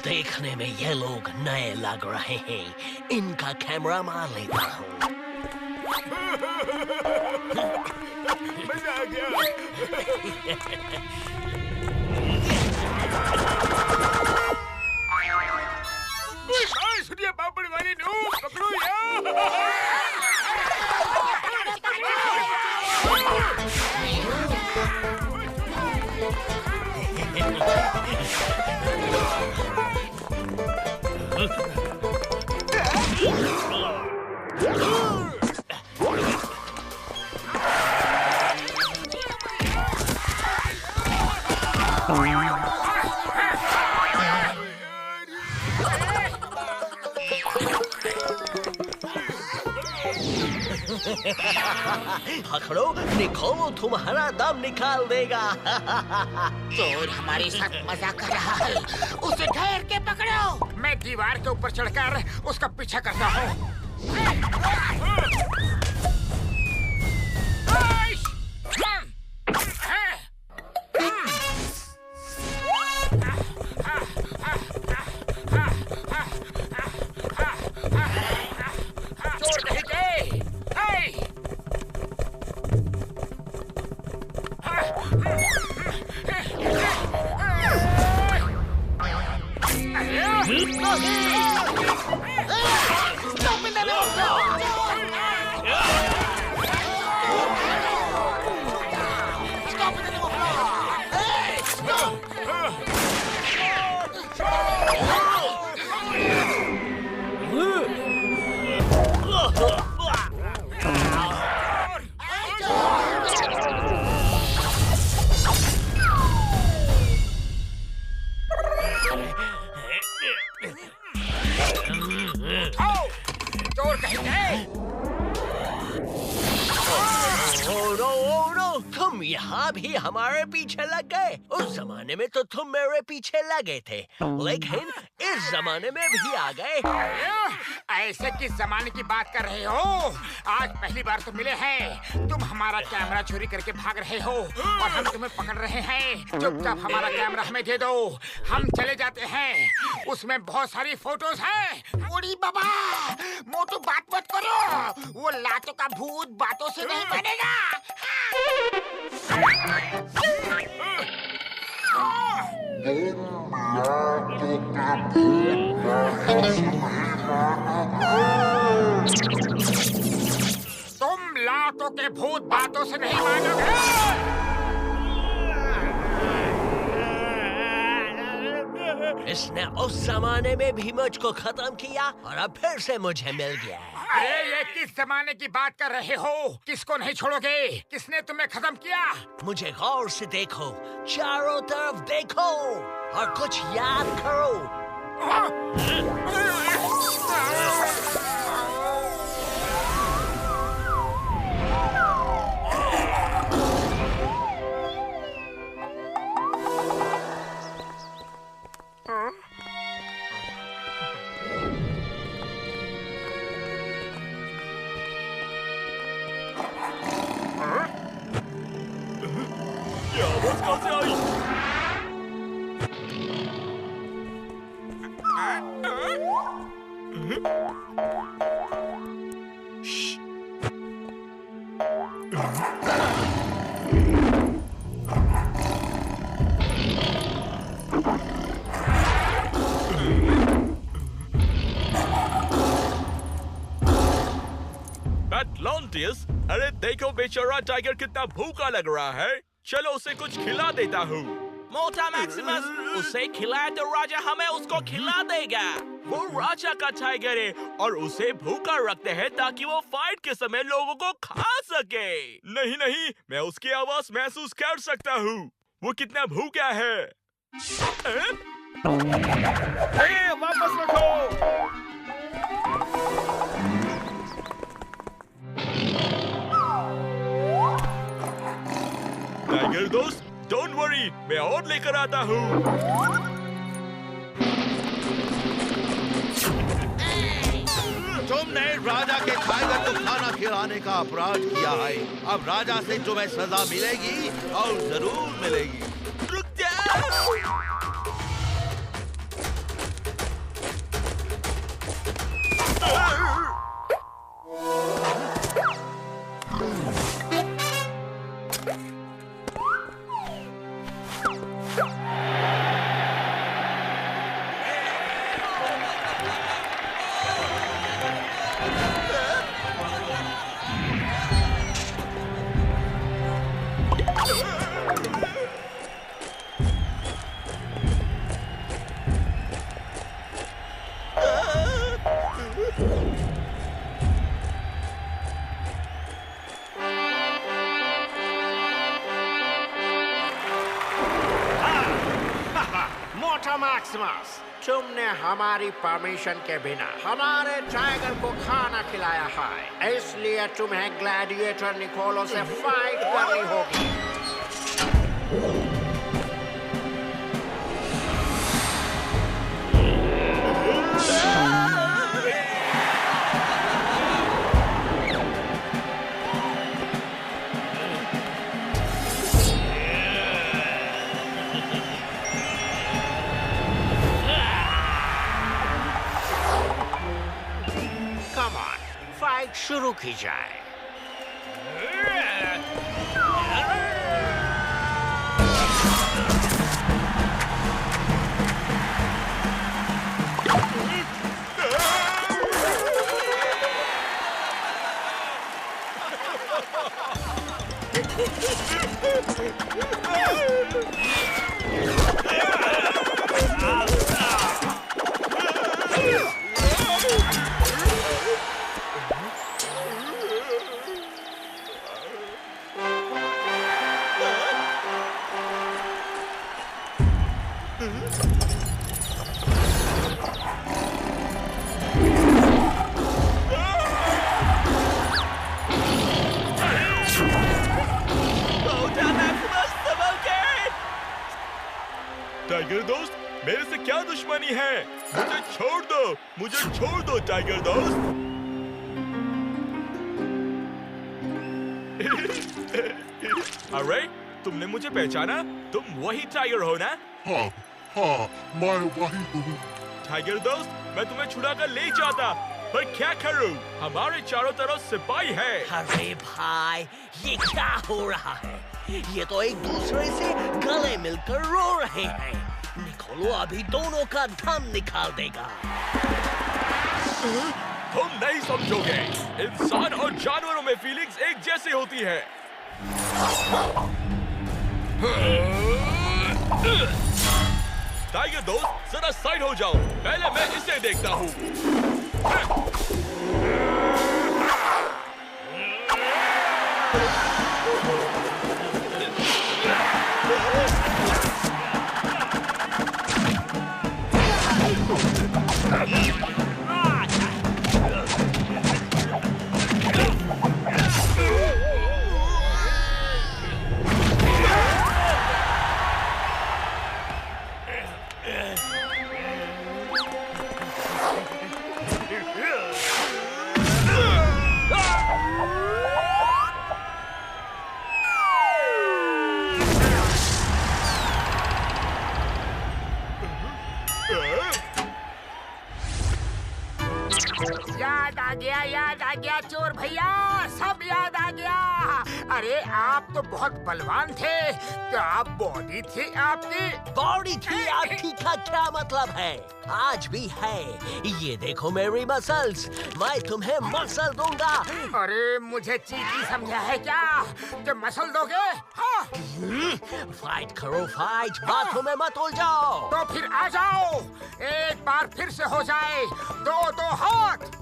देखने में ये लोग नए लग रहे हैं। इनका कैमरा मार लेता हूँ। मजा आ गया। सुनिए पापड़ वाली नूब, पकड़ो पकड़ो, निकोलो तुम्हारा दम निकाल देगा। चोर हमारे साथ मजाक कर रहा है, उसे घेर के पकड़ो। मैं दीवार के ऊपर चढ़कर उसका पीछा करता हूँ। यहाँ भी हमारे पीछे लग गए। उस जमाने में तो तुम मेरे पीछे लगे थे, लेकिन इस जमाने में भी आ गए। ऐसे किस जमाने की बात कर रहे हो? आज पहली बार तो मिले हैं। तुम हमारा कैमरा चोरी करके भाग रहे हो और हम तुम्हें पकड़ रहे हैं। चुपचाप हमारा कैमरा हमें दे दो, हम चले जाते हैं। उसमें बहुत सारी फोटोज हैं। उड़ी बाबा, मोटू बात मत करो। वो लातों का भूत बातों से नहीं बनेगा। तुम लातों के भूत बातों से नहीं मानोगे। इसने उस जमाने में भी मुझको खत्म किया और अब फिर से मुझे मिल गया है। अरे ये किस जमाने की बात कर रहे हो? किसको नहीं छोड़ोगे? किसने तुम्हें खत्म किया? मुझे गौर से देखो, चारों तरफ देखो और कुछ याद करो। अरे देखो बेचारा टाइगर कितना भूखा लग रहा है। चलो उसे कुछ खिला देता हूँ। मोटा मैक्सिमस, उसे खिलाए तो राजा हमें उसको खिला देगा। वो राजा का टाइगर है और उसे भूखा रखते हैं ताकि वो फाइट के समय लोगों को खा सके। नहीं नहीं, मैं उसकी आवाज महसूस कर सकता हूँ। वो कितना भूखा है। वापस रखो। टाइगर दोस्त, डोंट वरी, मैं और लेकर आता हूँ। तुमने राजा के टाइगर को खाना खिलाने का अपराध किया है। अब राजा से तुम्हें सजा मिलेगी और जरूर मिलेगी। रुक जा। मैक्सिमस, तुमने हमारी परमिशन के बिना हमारे टाइगर को खाना खिलाया है, इसलिए तुम्हें ग्लैडिएटर निकोलो से फाइट करनी होगी। फाइट शुरू की जाए। टाइगर दोस्त, मेरे से क्या दुश्मनी है? मुझे छोड़ दो, मुझे छोड़ दो टाइगर दोस्त। अरे, तुमने मुझे पहचाना? तुम वही टाइगर हो ना? हाँ, मैं वही हूँ। टाइगर दोस्त, मैं तुम्हें छुड़ा कर ले जाता, पर क्या करूं? हमारे चारों तरफ सिपाही है। अरे भाई, ये क्या हो रहा है? ये तो एक दूसरे से गले मिलकर रो रहे हैं। निकोलो अभी दोनों का दम निकाल देगा। तुम नहीं समझोगे। इंसान और जानवरों में फीलिंग्स एक जैसी होती है। टाइगर दोस्त, जरा साइड हो जाओ। पहले मैं इसे देखता हूँ। याद आ गया चोर भैया, सब याद आ गया। अरे आप तो बहुत बलवान थे, क्या बॉडी थी आपकी? बॉडी थी आपकी का क्या मतलब है? आज भी है। ये देखो मेरी मसल्स, मैं तुम्हें मसल दूंगा। अरे मुझे चीटी समझा है क्या कि मसल दोगे? हाँ। फाइट करो फाइट, बातों में मत उलझाओ। तो फिर आ जाओ, एक बार फिर से हो जाए दो दो हाथ।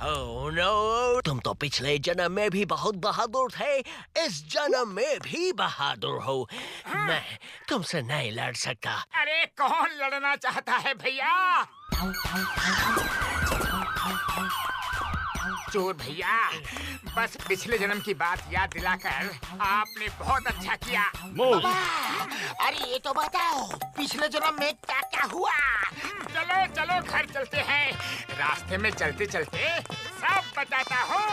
ओह नो, तुम तो पिछले जन्म में भी बहुत बहादुर थे, इस जन्म में भी बहादुर हो। मैं तुमसे नहीं लड़ सकता। अरे कौन लड़ना चाहता है भैया? चोर भैया, बस पिछले जन्म की बात याद दिलाकर आपने बहुत अच्छा किया। बाबा, अरे ये तो बताओ पिछले जन्म में क्या क्या हुआ? चलो चलो घर चलते हैं, रास्ते में चलते चलते सब बताता हूँ।